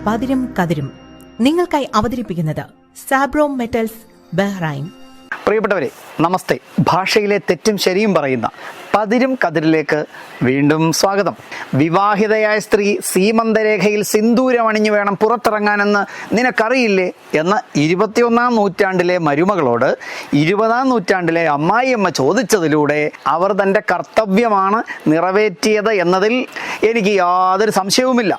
പതിരും കതിരും നിങ്ങൾക്കായി അവതരിപ്പിക്കുന്നത് സാബ്രോം metals Bahrain. പ്രിയപ്പെട്ടവരെ, നമസ്തേ. ഭാഷയിലെ തെറ്റും ശരിയും പറയുന്ന പതിരും കതിരിലേക്ക് വീണ്ടും സ്വാഗതം. വിവാഹിതയായ സ്ത്രീ സീമന്തരേഖയിൽ സിന്ദൂരമണിഞ്ഞു വേണം പുറത്തിറങ്ങാനെന്ന് നിനക്കറിയില്ലേ എന്ന് 21-ാം നൂറ്റാണ്ടിലെ മരുമകളോട് 20-ാം നൂറ്റാണ്ടിലെ അമ്മായിയമ്മ ചോദിച്ചതിലൂടെ അവർ തൻ്റെ കർത്തവ്യമാണ് നിറവേറ്റിയത് എന്നതിൽ എനിക്ക് യാതൊരു സംശയവുമില്ല.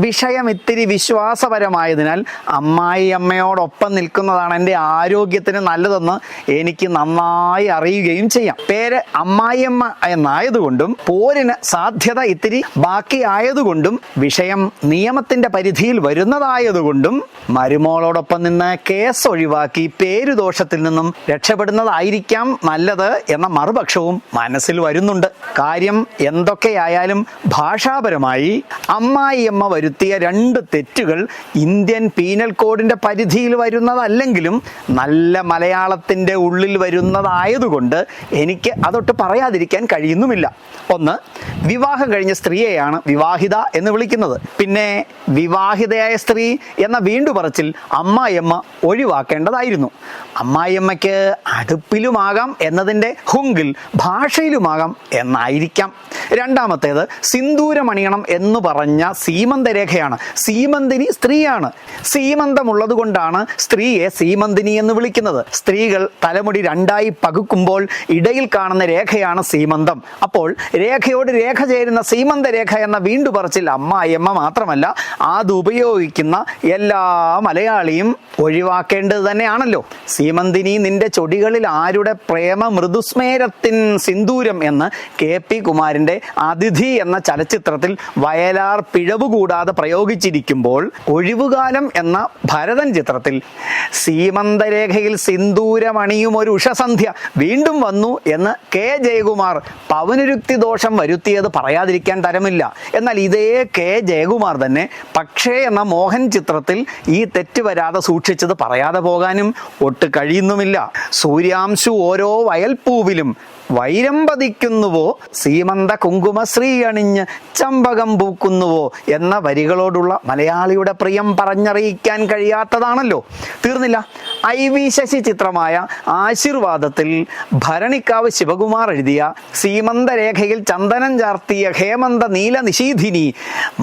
വിഷയം ഇത്തിരി വിശ്വാസപരമായതിനാൽ അമ്മായിയമ്മയോടൊപ്പം നിൽക്കുന്നതാണ് എൻ്റെ ആരോഗ്യത്തിന് നല്ലതെന്ന് എനിക്ക് നന്നായി അറിയുകയും ചെയ്യാം. പേര് അമ്മായിയമ്മ എന്നായതുകൊണ്ടും പോരിന് സാധ്യത ഇത്തിരി ബാക്കിയായതുകൊണ്ടും വിഷയം നിയമത്തിന്റെ പരിധിയിൽ വരുന്നതായതുകൊണ്ടും മരുമോളോടൊപ്പം നിന്ന് കേസ് ഒഴിവാക്കി പേരുദോഷത്തിൽ നിന്നും രക്ഷപ്പെടുന്നതായിരിക്കാം നല്ലത് എന്ന മറുപക്ഷവും മനസ്സിൽ വരുന്നുണ്ട്. കാര്യം എന്തൊക്കെയായാലും ഭാഷാപരമായി അമ്മായിയമ്മ വരുത്തിയ 2 തെറ്റുകൾ ഇന്ത്യൻ പീനൽ കോഡിന്റെ പരിധിയിൽ വരുന്നതല്ലെങ്കിലും നല്ല മലയാളത്തിന്റെ ഉള്ളിൽ വരുന്നതായതുകൊണ്ട് എനിക്ക് അതൊട്ട് പറയാതിരിക്കാൻ കഴിയുന്നുമില്ല. ഒന്ന്, വിവാഹം കഴിഞ്ഞ സ്ത്രീയെയാണ് വിവാഹിത എന്ന് വിളിക്കുന്നത്. പിന്നെ വിവാഹിതയായ സ്ത്രീ എന്ന വീണ്ടു പറച്ചിൽ അമ്മായിയമ്മ ഒഴിവാക്കേണ്ടതായിരുന്നു. അമ്മായിയമ്മയ്ക്ക് അടുപ്പിലുമാകാം എന്നതിൻ്റെ ഹുങ്കിൽ ഭാഷയിലുമാകാം എന്നായിരിക്കാം. രണ്ടാമത്തേത്, സിന്ദൂരമണിയണം എന്ന് പറഞ്ഞ സീമന്തരേഖയാണ്. സീമന്തിനി സ്ത്രീയാണ്. സീമന്തമുള്ളത് കൊണ്ടാണ് സ്ത്രീയെ സീമന്തിനി എന്ന് വിളിക്കുന്നത്. സ്ത്രീകൾ തലമുടി 2ആയി പകുക്കുമ്പോൾ ഇടയിൽ കാണുന്ന രേഖയാണ് സീമന്തം. അപ്പോൾ രേഖയോട് രേഖ ചേരുന്ന സീമന്തരേഖ എന്ന വീണ്ടു പറച്ചിൽ അമ്മായിയമ്മ മാത്രമല്ല, അത് ഉപയോഗിക്കുന്ന എല്ലാ മലയാളിയും ഒഴിവാക്കേണ്ടത് തന്നെയാണല്ലോ. സീമന്തിനി നിന്റെ ചൊടികളിൽ ആരുടെ പ്രേമ മൃദുസ്മേരത്തിൻ സിന്ദൂരം എന്ന് KP കുമാരന്റെ അതിഥി എന്ന ചലച്ചിത്രത്തിൽ വയലാർ പിഴവ് കൂടാതെ പ്രയോഗിച്ചിരിക്കുമ്പോൾ ഒഴിവുകാലം എന്ന ഭരതൻ ചിത്രത്തിൽ സീമന്തരേഖയിൽ സിന്ദൂരമണിയും ഒരു ഉഷസന്ധ്യ വീണ്ടും വന്നു എന്ന് K. ജയകുമാർ പവനുരുക്തി ദോഷം വരുത്തിയത് പറയാതിരിക്കാൻ തരമില്ല. എന്നാൽ ഇതേ K. ജയകുമാർ തന്നെ പക്ഷേ എന്ന മോഹൻ ചിത്രത്തിൽ ഈ തെറ്റ് വരാതെ സൂക്ഷിച്ചത് പറയാതെ പോകാനും ഒട്ട് കഴിയുന്നുമില്ല. സൂര്യാംശു ഓരോ വയൽപ്പൂവിലും വൈരം പതിക്കുന്നുവോ, സീമന്ത കുങ്കുമശ്രീ അണിഞ്ഞ് ചമ്പകം പൂക്കുന്നുവോ എന്ന വരികളോടുള്ള മലയാളിയുടെ പ്രിയം പറഞ്ഞറിയിക്കാൻ കഴിയാത്തതാണല്ലോ. തീർന്നില്ല. IV ശശി ചിത്രമായ ആശീർവാദത്തിൽ ഭരണിക്കാവ് ശിവകുമാർ എഴുതിയ സീമന്തരേഖയിൽ ചന്ദനം ചാർത്തിയ ഹേമന്ത നീല നിശീധിനി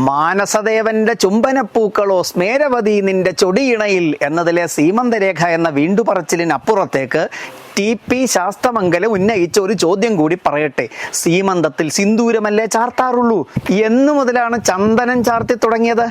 മാനസദേവന്റെ ചുംബനപ്പൂക്കളോ സ്മേരവതി നിന്റെ ചൊടിയിണയിൽ എന്നതിലെ സീമന്തരേഖ എന്ന വീണ്ടുപറച്ചിലിനപ്പുറത്തേക്ക് TP ശാസ്തമംഗലം ഉന്നയിച്ച ഒരു ചോദ്യം കൂടി പറയട്ടെ. സീമന്തത്തിൽ സിന്ദൂരമല്ലേ ചാർത്താറുള്ളൂ? എന്നു മുതലാണ് ചന്ദനം ചാർത്തി തുടങ്ങിയത്?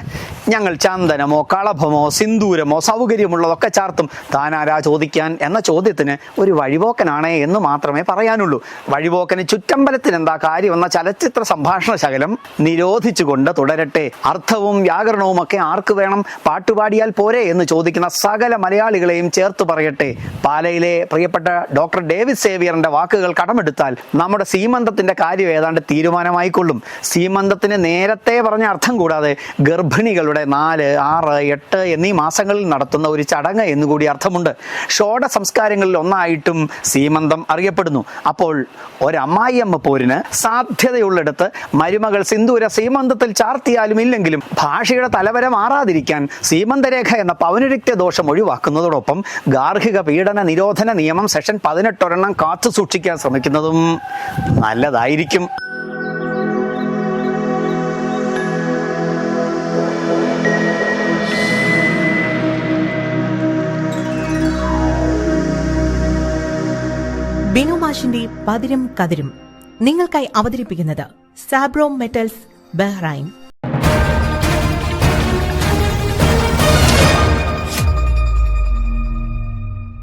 ഞങ്ങൾ ചന്ദനമോ കളഭമോ സിന്ദൂരമോ സൗകര്യമുള്ളതൊക്കെ ചാർത്തും, താനാരാ ചോദിക്കാൻ എന്ന ചോദ്യത്തിന് ഒരു വഴിപോക്കനാണേ എന്ന് മാത്രമേ പറയാനുള്ളൂ. വഴിപോക്കന് ചുറ്റമ്പലത്തിന് എന്താ കാര്യമെന്ന ചലച്ചിത്ര സംഭാഷണ ശകലം നിരോധിച്ചുകൊണ്ട് തുടരട്ടെ. അർത്ഥവും വ്യാകരണവും ഒക്കെ ആർക്ക് വേണം? പാട്ടുപാടിയാൽ പോരെ എന്ന് ചോദിക്കുന്ന സകല മലയാളികളെയും ചേർത്ത് പറയട്ടെ. പാലയിലെ പ്രിയപ്പെട്ട ഡോക്ടർ ഡേവിഡ് സേവിയറിന്റെ വാക്കുകൾ കടമെടുത്താൽ നമ്മുടെ സീമന്തത്തിന്റെ കാര്യം ഏതാണ്ട് തീരുമാനമായിക്കൊള്ളും. സീമന്തത്തിന് നേരത്തെ പറഞ്ഞ അർത്ഥം കൂടാതെ ഗർഭിണികളുടെ 4, 6, 8 എന്നീ മാസങ്ങളിൽ നടത്തുന്ന ഒരു ചടങ്ങ് എന്നുകൂടി അർത്ഥമുണ്ട്. ഷോഡ സംസ്കാരങ്ങളിൽ ഒന്നായിട്ടും സീമന്തം അറിയപ്പെടുന്നു. അപ്പോൾ ഒരമ്മായിയമ്മ പോരിന് സാധ്യതയുള്ളിടത്ത് മരുമകൾ സിന്ദൂര സീമന്തത്തിൽ ചാർത്തിയാലും ഇല്ലെങ്കിലും ഭാഷയുടെ തലവര മാറാതിരിക്കാൻ സീമന്തരേഖ എന്ന പൗനരുക്ത ദോഷം ഒഴിവാക്കുന്നതോടൊപ്പം ഗാർഹിക പീഡന നിരോധന നിയമം സെക്ഷൻ 18 കാത്തു സൂക്ഷിക്കാൻ ശ്രമിക്കുന്നതും നല്ലതായിരിക്കും. ബിനു മാഷിന്റെ പതിരും കതിരും നിങ്ങൾക്കായി അവതരിപ്പിക്കുന്നത് സാബ്രോം മെറ്റൽസ് ബഹ്റൈൻ.